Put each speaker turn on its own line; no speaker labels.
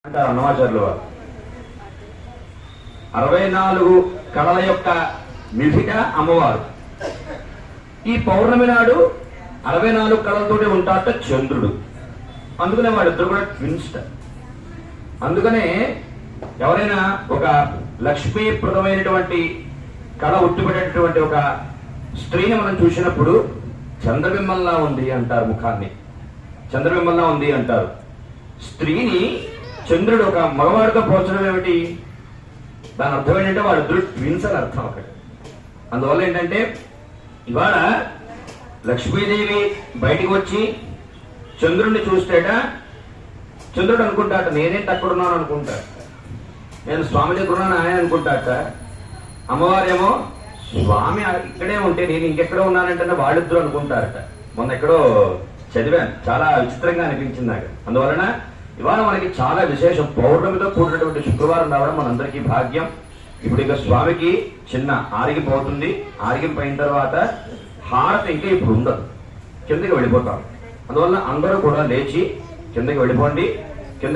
అంటారు అన్నమాచార్యుల వారు. 64 కళల యొక్క నిధిక అమ్మవారు. ఈ పౌర్ణమి నాడు 64 కళలతోటి ఉంటాట చంద్రుడు. అందుకనే వాడిద్దరు కూడా ట్విన్స్. అందుకనే ఎవరైనా ఒక లక్ష్మీప్రదమైనటువంటి కళ ఉట్టిపడేటటువంటి ఒక స్త్రీని మనం చూసినప్పుడు చంద్రబింబంలా ఉంది అంటారు, ముఖాన్ని చంద్రబింబంలా ఉంది అంటారు. స్త్రీని చంద్రుడు ఒక మగవాడితో పోల్చడం ఏమిటి? దాని అర్థం ఏంటంటే వాళ్ళిద్దరు ట్విన్స్ అని అర్థం అక్కడ. అందువల్ల ఏంటంటే ఇవాళ లక్ష్మీదేవి బయటికి వచ్చి చంద్రుడిని చూస్తేట చంద్రుడు అనుకుంటాట నేనేంటి అక్కడున్నాను అనుకుంటాట, నేను స్వామి దగ్గర ఉన్నాను ఆయన అనుకుంటాట. అమ్మవారేమో స్వామి ఇక్కడే ఉంటే నేను ఇంకెక్కడో ఉన్నానంటే వాళ్ళిద్దరు అనుకుంటారట. మొన్న ఎక్కడో చదివాను, చాలా విచిత్రంగా అనిపించింది నాకు. అందువలన ఇవాళ మనకి చాలా విశేషం. పౌర్ణమితో కూడినటువంటి శుక్రవారం రావడం మనందరికీ భాగ్యం. ఇప్పుడు ఇక స్వామికి చిన్న ఆరిగిపోతుంది. ఆరిగింపు అయిన తర్వాత హారతి ఇంకా ఇప్పుడు ఉండదు, కిందకి వెళ్ళిపోతాం. అందువల్ల అందరూ కూడా లేచి కిందకి వెళ్ళిపోండి.